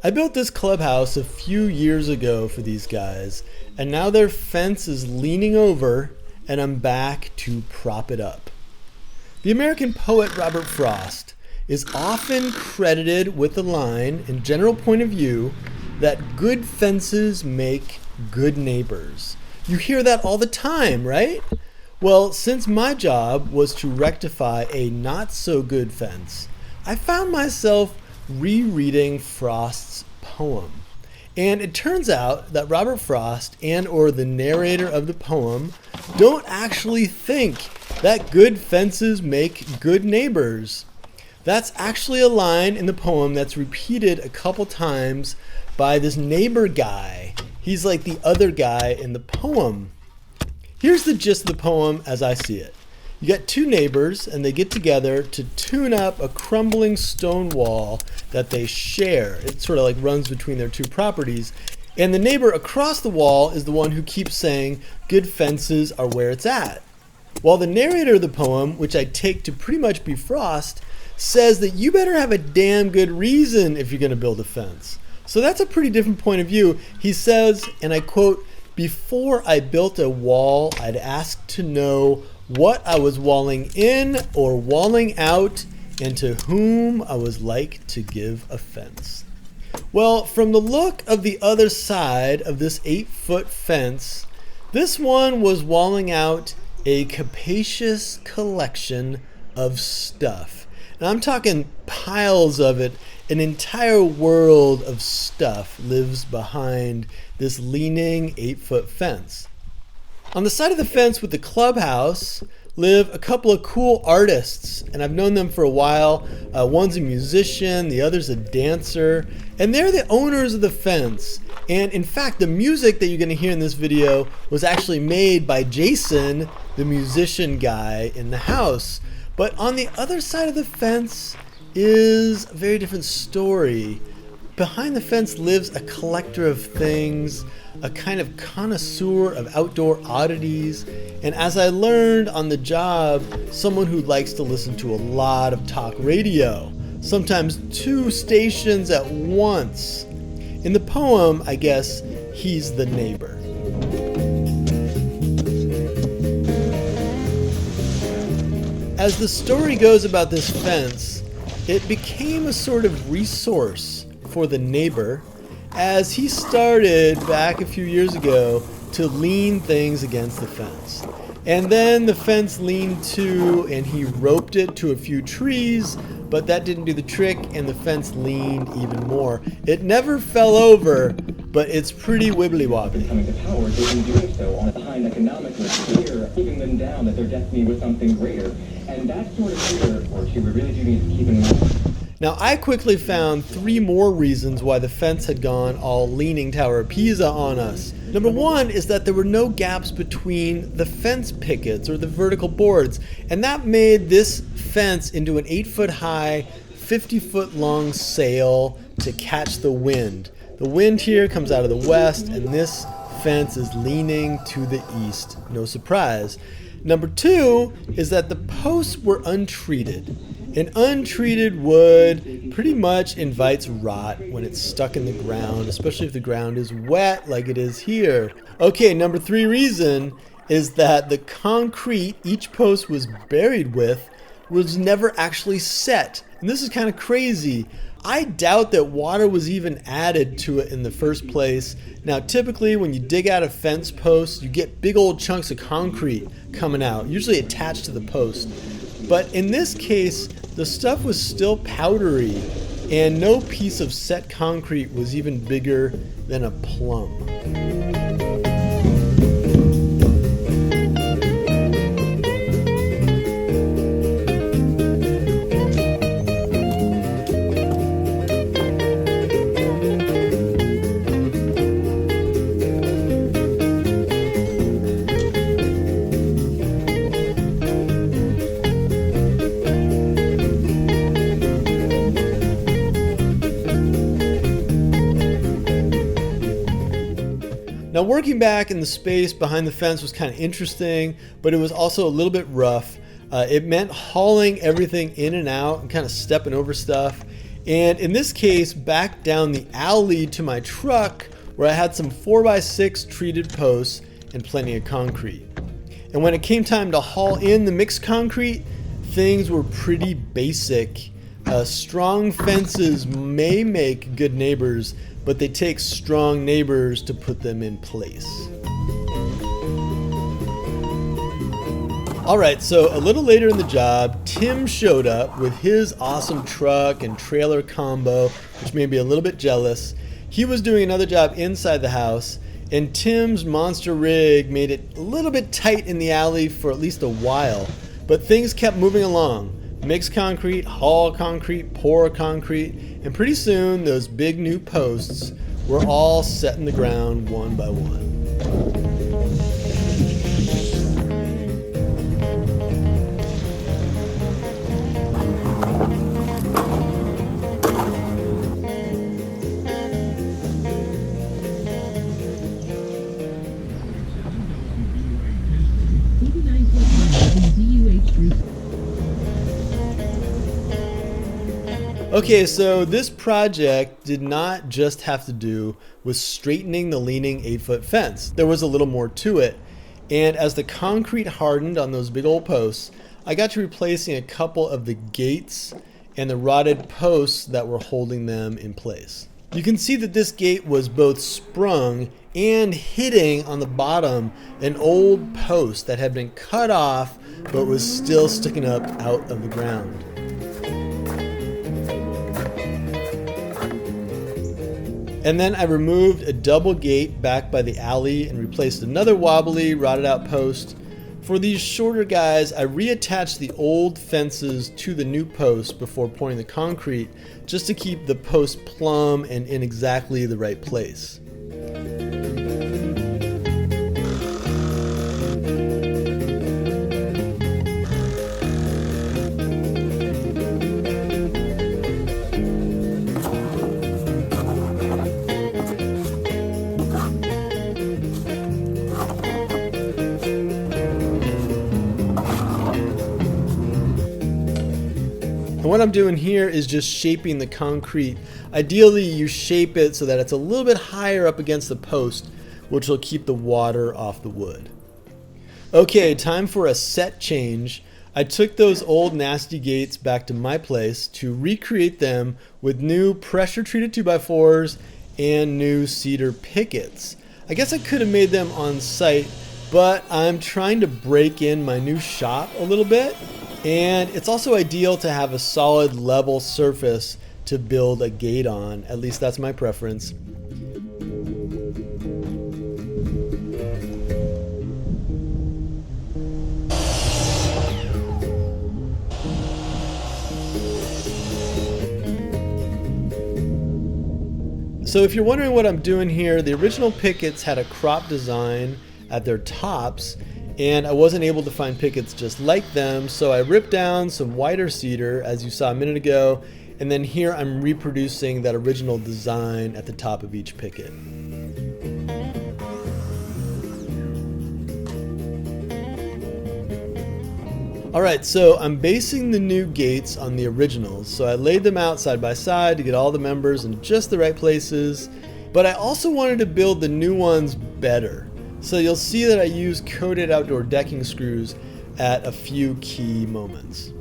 I built this clubhouse a few years ago for these guys, and now their fence is leaning over, and I'm back to prop it up. The American poet Robert Frost is often credited with the line, in general point of view, that good fences make good neighbors. You hear that all the time, right? Well, since my job was to rectify a not-so-good fence, I found myself rereading Frost's poem. And it turns out that Robert Frost and or the narrator of the poem don't actually think that good fences make good neighbors. That's actually a line in the poem that's repeated a couple times by this neighbor guy. He's like the other guy in the poem. Here's the gist of the poem as I see it. You got two neighbors, and they get together to tune up a crumbling stone wall that they share. It sort of like runs between their two properties. And the neighbor across the wall is the one who keeps saying, good fences are where it's at. While the narrator of the poem, which I take to pretty much be Frost, says that you better have a damn good reason if you're going to build a fence. So that's a pretty different point of view. He says, and I quote, "Before I built a wall, I'd ask to know what I was walling in or walling out, and to whom I was like to give offense." Well, from the look of the other side of this 8-foot fence, this one was walling out a capacious collection of stuff. And I'm talking piles of it. An entire world of stuff lives behind this leaning 8-foot fence. On the side of the fence with the clubhouse live a couple of cool artists, and I've known them for a while. One's a musician, the other's a dancer, and they're the owners of the fence. And in fact, the music that you're going to hear in this video was actually made by Jason, the musician guy in the house. But on the other side of the fence is a very different story. Behind the fence lives a collector of things, a kind of connoisseur of outdoor oddities, and as I learned on the job, someone who likes to listen to a lot of talk radio, sometimes 2 stations at once. In the poem, I guess, he's the neighbor. As the story goes about this fence, it became a sort of resource for the neighbor as he started back a few years ago to lean things against the fence. And then the fence leaned too, and he roped it to a few trees, but that didn't do the trick, and the fence leaned even more. It never fell over, but it's pretty wibbly wobbly. Coming to power, they've been doing so on a time economically clear, keeping them down that their destiny was something greater. And that sort of fear, or we really do need to keep in mind. Now, I quickly found 3 more reasons why the fence had gone all Leaning Tower of Pisa on us. Number 1 is that there were no gaps between the fence pickets or the vertical boards, and that made this fence into an 8-foot high, 50-foot long sail to catch the wind. The wind here comes out of the west, and this fence is leaning to the east. No surprise. Number 2 is that the posts were untreated. And untreated wood pretty much invites rot when it's stuck in the ground, especially if the ground is wet like it is here. Okay, number 3 reason is that the concrete each post was buried with was never actually set. And this is kind of crazy. I doubt that water was even added to it in the first place. Now, typically when you dig out a fence post, you get big old chunks of concrete coming out, usually attached to the post. But in this case, the stuff was still powdery, and no piece of set concrete was even bigger than a plum. Now, working back in the space behind the fence was kind of interesting, but it was also a little bit rough. It meant hauling everything in and out and kind of stepping over stuff. And in this case, back down the alley to my truck where I had some 4x6 treated posts and plenty of concrete. And when it came time to haul in the mixed concrete, things were pretty basic. Strong fences may make good neighbors, but they take strong neighbors to put them in place. All right, so a little later in the job, Tim showed up with his awesome truck and trailer combo, which made me a little bit jealous. He was doing another job inside the house, and Tim's monster rig made it a little bit tight in the alley for at least a while, but things kept moving along. Mix concrete, haul concrete, pour concrete, and pretty soon those big new posts were all set in the ground one by one. Okay, so this project did not just have to do with straightening the leaning 8-foot fence. There was a little more to it. And as the concrete hardened on those big old posts, I got to replacing a couple of the gates and the rotted posts that were holding them in place. You can see that this gate was both sprung and hitting on the bottom an old post that had been cut off but was still sticking up out of the ground. And then I removed a double gate back by the alley and replaced another wobbly, rotted out post. For these shorter guys, I reattached the old fences to the new posts before pouring the concrete, just to keep the post plumb and in exactly the right place. And what I'm doing here is just shaping the concrete. Ideally, you shape it so that it's a little bit higher up against the post, which will keep the water off the wood. Okay, time for a set change. I took those old nasty gates back to my place to recreate them with new pressure-treated 2x4s and new cedar pickets. I guess I could have made them on site, but I'm trying to break in my new shop a little bit. And it's also ideal to have a solid level surface to build a gate on. At least that's my preference. So if you're wondering what I'm doing here, the original pickets had a crop design at their tops, and I wasn't able to find pickets just like them, so I ripped down some wider cedar, as you saw a minute ago, and then here I'm reproducing that original design at the top of each picket. Alright, so I'm basing the new gates on the originals, so I laid them out side by side to get all the members in just the right places, but I also wanted to build the new ones better. So you'll see that I use coated outdoor decking screws at a few key moments.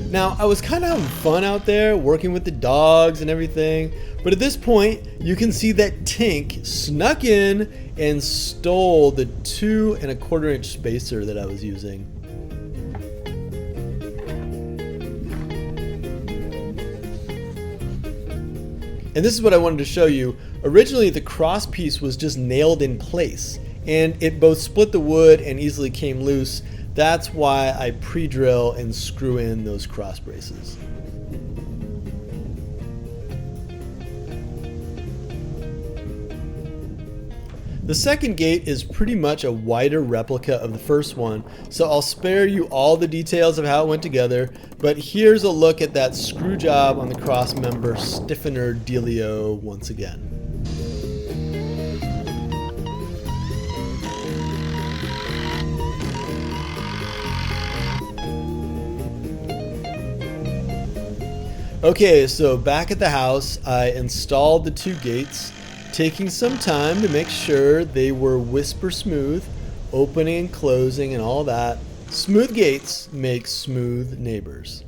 Now, I was kind of having fun out there working with the dogs and everything, but at this point, you can see that Tink snuck in and stole the 2 1/4 inch spacer that I was using. And this is what I wanted to show you. Originally, the cross piece was just nailed in place, and it both split the wood and easily came loose. That's why I pre-drill and screw in those cross braces. The second gate is pretty much a wider replica of the first one, so I'll spare you all the details of how it went together, but here's a look at that screw job on the cross member stiffener dealio once again. Okay, so back at the house, I installed the two gates, taking some time to make sure they were whisper smooth, opening and closing and all that. Smooth gates make smooth neighbors.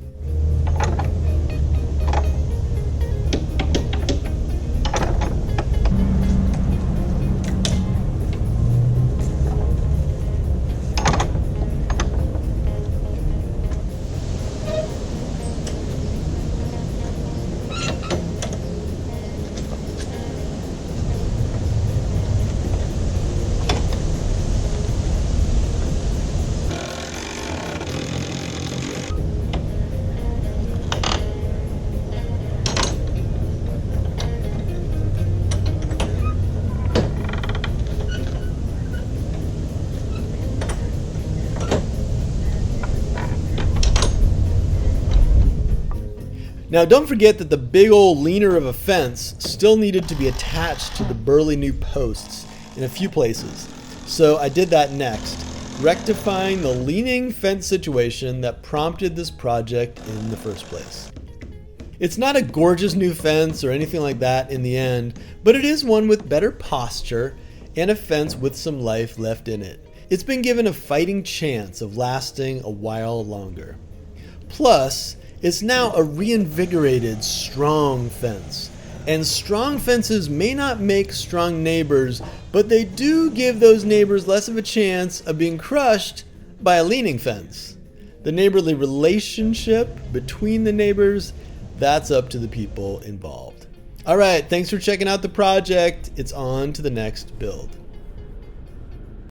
Now don't forget that the big old leaner of a fence still needed to be attached to the burly new posts in a few places. So I did that next, rectifying the leaning fence situation that prompted this project in the first place. It's not a gorgeous new fence or anything like that in the end, but it is one with better posture and a fence with some life left in it. It's been given a fighting chance of lasting a while longer. Plus, it's now a reinvigorated, strong fence. And strong fences may not make strong neighbors, but they do give those neighbors less of a chance of being crushed by a leaning fence. The neighborly relationship between the neighbors, that's up to the people involved. All right, thanks for checking out the project. It's on to the next build.